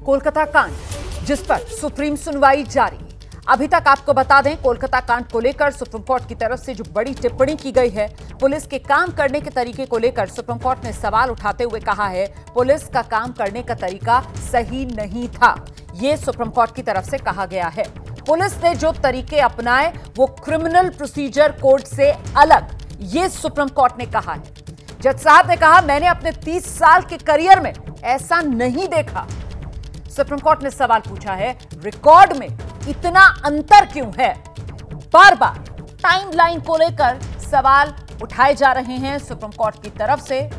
कोलकाता कांड, जिस पर सुप्रीम सुनवाई जारी। अभी तक आपको बता दें, कोलकाता कांड को लेकर सुप्रीम कोर्ट की तरफ से जो बड़ी टिप्पणी की गई है, पुलिस के काम करने के तरीके को लेकर सुप्रीम कोर्ट ने सवाल उठाते हुए कहा है, पुलिस का काम करने का तरीका सही नहीं था। ये सुप्रीम कोर्ट की तरफ से कहा गया है। पुलिस ने जो तरीके अपनाए वो क्रिमिनल प्रोसीजर कोड से अलग, ये सुप्रीम कोर्ट ने कहा है। जज साहब ने कहा, मैंने अपने 30 साल के करियर में ऐसा नहीं देखा। सुप्रीम कोर्ट ने सवाल पूछा है, रिकॉर्ड में इतना अंतर क्यों है? बार बार टाइमलाइन को लेकर सवाल उठाए जा रहे हैं सुप्रीम कोर्ट की तरफ से,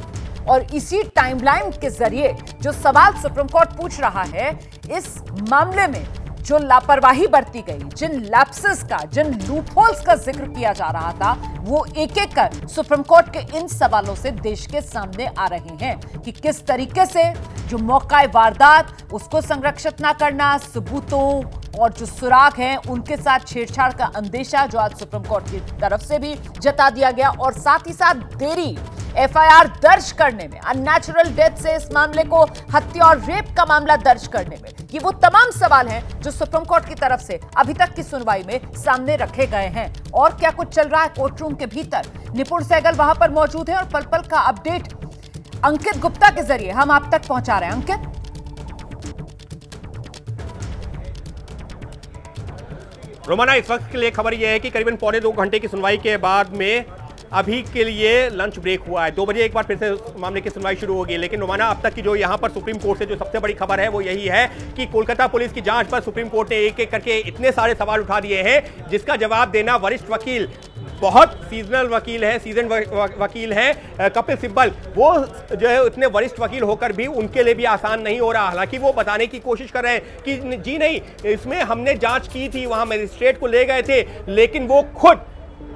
और इसी टाइमलाइन के जरिए जो सवाल सुप्रीम कोर्ट पूछ रहा है, इस मामले में जो लापरवाही बरती गई, जिन लैप्सेस का, जिन लूपहोल्स का जिक्र किया जा रहा था, वो एक एक कर सुप्रीम कोर्ट के इन सवालों से देश के सामने आ रहे हैं कि किस तरीके से जो मौका वारदात, उसको संरक्षित ना करना, सबूतों और जो सुराग हैं उनके साथ छेड़छाड़ का अंदेशा जो आज सुप्रीम कोर्ट की तरफ से भी जता दिया गया, और साथ ही साथ देरी एफआईआर दर्ज करने में, अननेचुरल डेथ से इस मामले को हत्या और रेप का मामला दर्ज करने में, ये वो तमाम सवाल हैं जो सुप्रीम कोर्ट की तरफ से अभी तक की सुनवाई में सामने रखे गए हैं। और क्या कुछ चल रहा है कोर्ट रूम के भीतर, निपुण सहगल वहां पर मौजूद है और पल पल का अपडेट अंकित गुप्ता के जरिए हम आप तक पहुंचा रहे हैं। अंकित, रोमाना, इस वक्त के लिए खबर यह है कि करीबन पौने 2 घंटे की सुनवाई के बाद में अभी के लिए लंच ब्रेक हुआ है। 2 बजे एक बार फिर से मामले की सुनवाई शुरू होगी। लेकिन रोमाना, अब तक की जो यहाँ पर सुप्रीम कोर्ट से जो सबसे बड़ी खबर है वो यही है कि कोलकाता पुलिस की जांच पर सुप्रीम कोर्ट ने एक एक करके इतने सारे सवाल उठा दिए हैं, जिसका जवाब देना वरिष्ठ वकील, बहुत सीजनल वकील है, सीजन वकील है कपिल सिब्बल, वो जो है इतने वरिष्ठ वकील होकर भी उनके लिए भी आसान नहीं हो रहा। हालांकि वो बताने की कोशिश कर रहे हैं कि जी नहीं, इसमें हमने जांच की थी, वहां मजिस्ट्रेट को ले गए थे, लेकिन वो खुद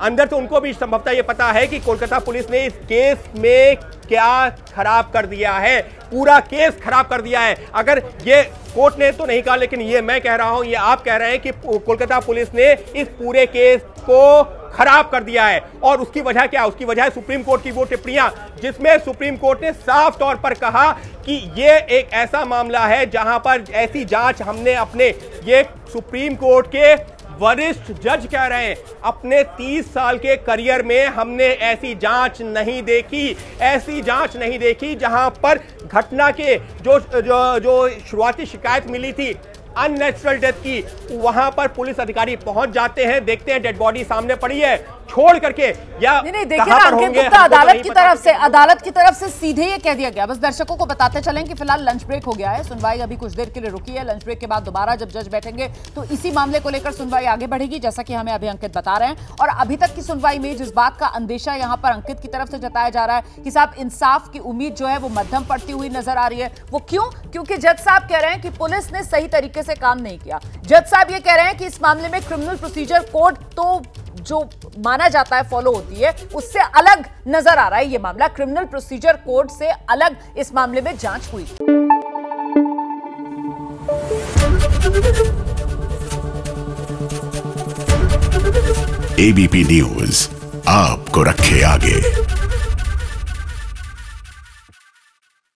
अंदर से उनको भी संभवतः ये पता है कि कोलकाता पुलिस ने इस केस में क्या खराब कर दिया है, पूरा केस खराब कर दिया है। अगर ये कोर्ट ने तो नहीं कहा, लेकिन ये मैं कह रहा हूं, ये आप कह रहे हैं कि कोलकाता पुलिस ने इस पूरे केस को खराब कर दिया है। और उसकी वजह क्या है? उसकी वजह है सुप्रीम कोर्ट की वो टिप्पणियां, जिसमें सुप्रीम कोर्ट ने साफ तौर पर कहा कि ये एक ऐसा मामला है जहां पर ऐसी जांच हमने अपने, ये सुप्रीम कोर्ट के वरिष्ठ जज कह रहे हैं, अपने 30 साल के करियर में हमने ऐसी जांच नहीं देखी, ऐसी जांच नहीं देखी जहां पर घटना के जो शुरुआती शिकायत मिली थी अननेचुरल डेथ की, वहां पर पुलिस अधिकारी पहुंच जाते हैं, देखते हैं डेड बॉडी सामने पड़ी है, छोड़ करके या नहीं देखिए ना अंकित गुप्ता, अदालत की तरफ से सीधे ये कह दिया गया। बस दर्शकों को बताते चलें कि फिलहाल लंच ब्रेक हो गया है, सुनवाई अभी कुछ देर के लिए रुकी है। लंच ब्रेक के बाद दोबारा जब जज बैठेंगे तो इसी मामले को लेकर सुनवाई आगे बढ़ेगी, जैसा कि हमें अभी अंकित बता रहे हैं। और अभी तक की सुनवाई में जिस बात का अंदेशा यहाँ पर अंकित की तरफ से जताया जा रहा है कि साहब इंसाफ की उम्मीद जो है वो मध्यम पड़ती हुई नजर आ रही है। वो क्यों? क्योंकि जज साहब कह रहे हैं कि पुलिस ने सही तरीके से काम नहीं किया। जज साहब ये कह रहे हैं कि इस मामले में क्रिमिनल प्रोसीजर कोड तो जो माना जाता है, फॉलो होती है, उससे अलग नजर आ रहा है। ये मामला क्रिमिनल प्रोसीजर कोड से अलग इस मामले में जांच हुई। एबीपी न्यूज आपको रखे आगे।